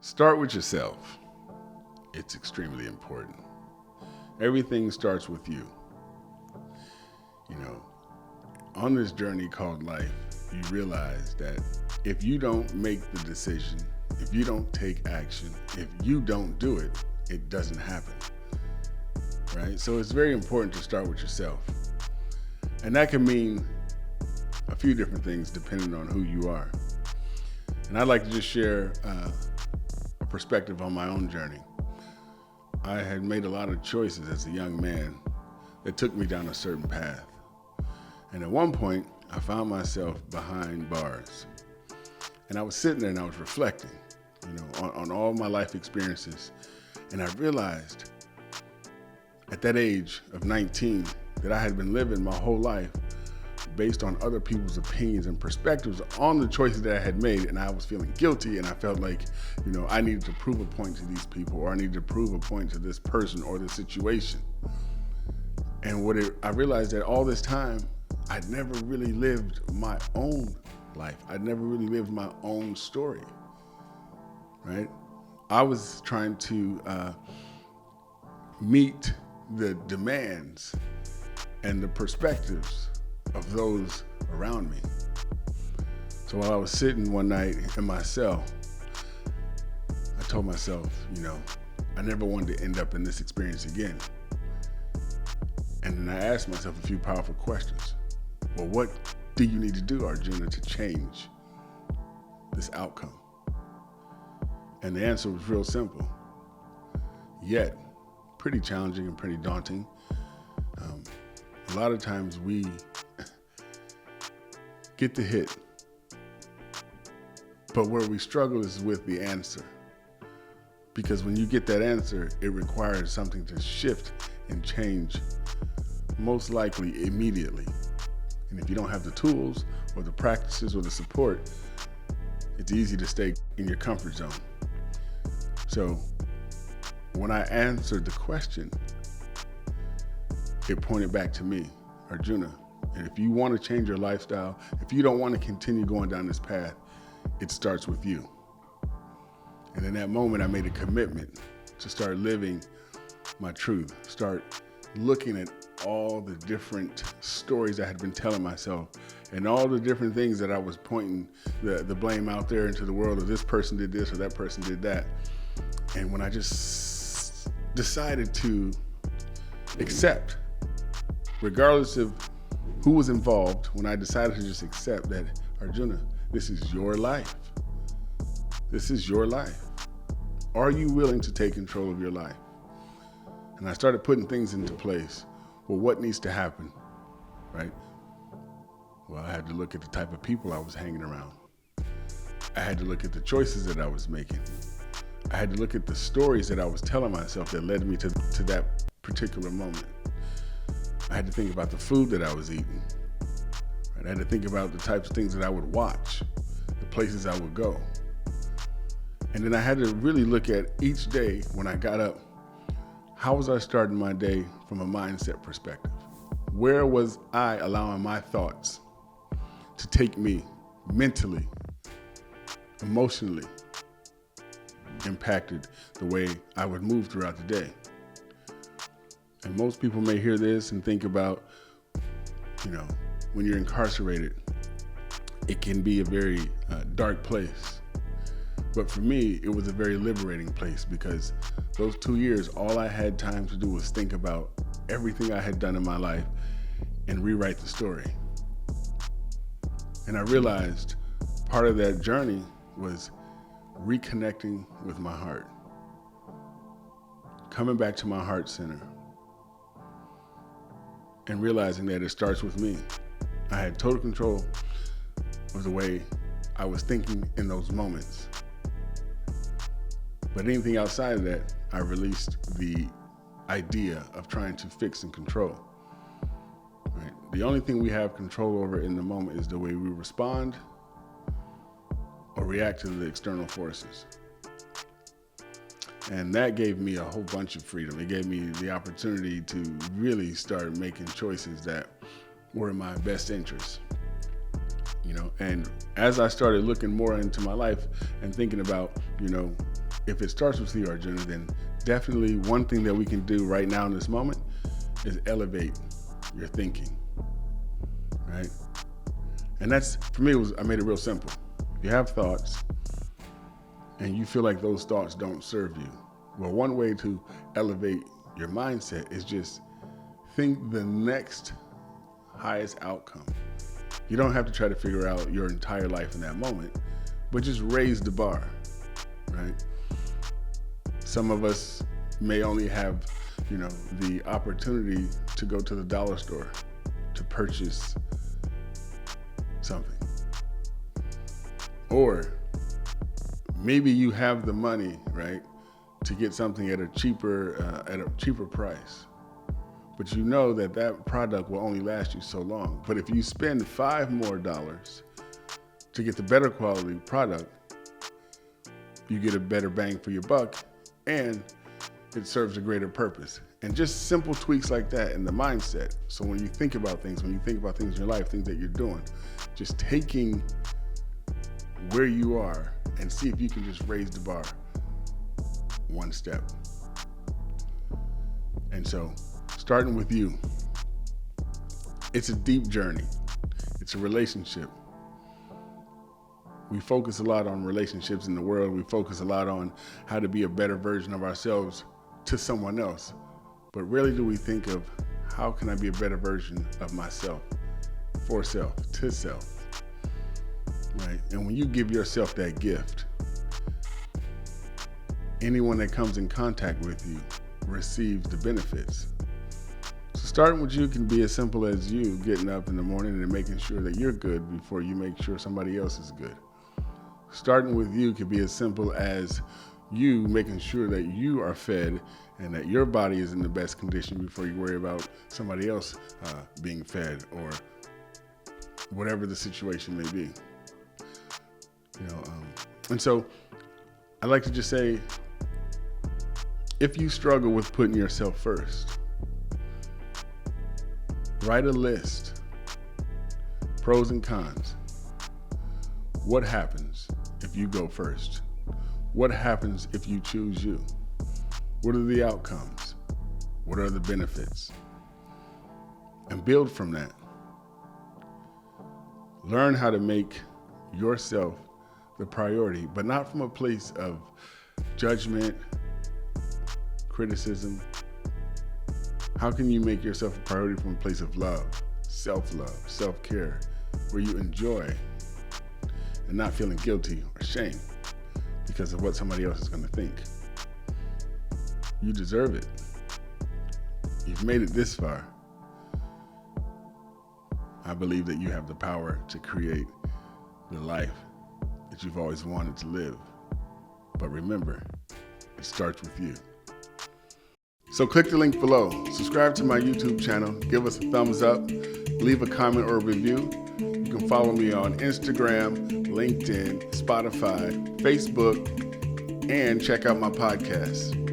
Start with yourself. It's extremely important. Everything starts with you. You know, on this journey called life, you realize that if you don't make the decision, if you don't take action, if you don't do it, it doesn't happen. Right? So it's very important to start with yourself. And that can mean a few different things depending on who you are. And I'd like to just share a perspective on my own journey. I had made a lot of choices as a young man that took me down a certain path. And at one point, I found myself behind bars. And I was sitting there and I was reflecting, on all my life experiences. And I realized at that age of 19 that I had been living my whole life based on other people's opinions and perspectives on the choices that I had made, and I was feeling guilty, and I felt like, I needed to prove a point to these people, or I needed to prove a point to this person or this situation. And I realized that all this time, I'd never really lived my own life. I'd never really lived my own story, right? I was trying to meet the demands and the perspectives of those around me. So while I was sitting one night in my cell, I told myself, I never wanted to end up in this experience again. And then I asked myself a few powerful questions. Well, what do you need to do, Arjuna, to change this outcome? And the answer was real simple, yet pretty challenging and pretty daunting. A lot of times we get the hit, but where we struggle is with the answer. Because when you get that answer, it requires something to shift and change, most likely immediately. And if you don't have the tools or the practices or the support, it's easy to stay in your comfort zone. So when I answered the question, it pointed back to me, Arjuna. And if you want to change your lifestyle, if you don't want to continue going down this path, it starts with you. And in that moment, I made a commitment to start living my truth, start looking at all the different stories I had been telling myself and all the different things that I was pointing the blame out there into the world of this person did this or that person did that. And when I just decided to accept, regardless of who was involved, when I decided to just accept that, Arjuna, this is your life. This is your life. Are you willing to take control of your life? And I started putting things into place. Well, what needs to happen, right? Well, I had to look at the type of people I was hanging around. I had to look at the choices that I was making. I had to look at the stories that I was telling myself that led me to that particular moment. I had to think about the food that I was eating. Right? I had to think about the types of things that I would watch, the places I would go. And then I had to really look at each day when I got up, how was I starting my day from a mindset perspective? Where was I allowing my thoughts to take me mentally, emotionally, impacted the way I would move throughout the day? And most people may hear this and think about, when you're incarcerated, it can be a very dark place. But for me, it was a very liberating place because those 2 years, all I had time to do was think about everything I had done in my life and rewrite the story. And I realized part of that journey was reconnecting with my heart, coming back to my heart center, and realizing that it starts with me. I had total control of the way I was thinking in those moments. But anything outside of that, I released the idea of trying to fix and control. Right? The only thing we have control over in the moment is the way we respond or react to the external forces. And that gave me a whole bunch of freedom. It gave me the opportunity to really start making choices that were in my best interest. And as I started looking more into my life and thinking about, if it starts with you, Arjuna, then definitely one thing that we can do right now in this moment is elevate your thinking, right? And that's, for me, I made it real simple. You have thoughts and you feel like those thoughts don't serve you. Well, one way to elevate your mindset is just think the next highest outcome. You don't have to try to figure out your entire life in that moment, but just raise the bar, right? Some of us may only have, the opportunity to go to the dollar store to purchase something. Or maybe you have the money, right, to get something at a cheaper price. But you know that product will only last you so long. But if you spend $5 more to get the better quality product, you get a better bang for your buck, and it serves a greater purpose. And just simple tweaks like that in the mindset. So when you think about things in your life, things that you're doing, just taking where you are and see if you can just raise the bar one step. And so, starting with you, it's a deep journey. It's a relationship. We focus a lot on relationships in the world. We focus a lot on how to be a better version of ourselves to someone else. But rarely do we think of, how can I be a better version of myself, for self, to self, right? And when you give yourself that gift, anyone that comes in contact with you receives the benefits. So starting with you can be as simple as you getting up in the morning and making sure that you're good before you make sure somebody else is good. Starting with you can be as simple as you making sure that you are fed and that your body is in the best condition before you worry about somebody else being fed, or whatever the situation may be. And so I like to just say, if you struggle with putting yourself first, write a list, pros and cons. What happens if you go first? What happens if you choose you? What are the outcomes? What are the benefits? And build from that. Learn how to make yourself the priority, but not from a place of judgment, criticism. How can you make yourself a priority from a place of love, self-love, self-care, where you enjoy and not feeling guilty or shame because of what somebody else is going to think? You deserve it. You've made it this far. I believe that you have the power to create the life that you've always wanted to live. But remember, it starts with you. So click the link below, subscribe to my YouTube channel, give us a thumbs up, leave a comment or a review. You can follow me on Instagram, LinkedIn, Spotify, Facebook, and check out my podcast.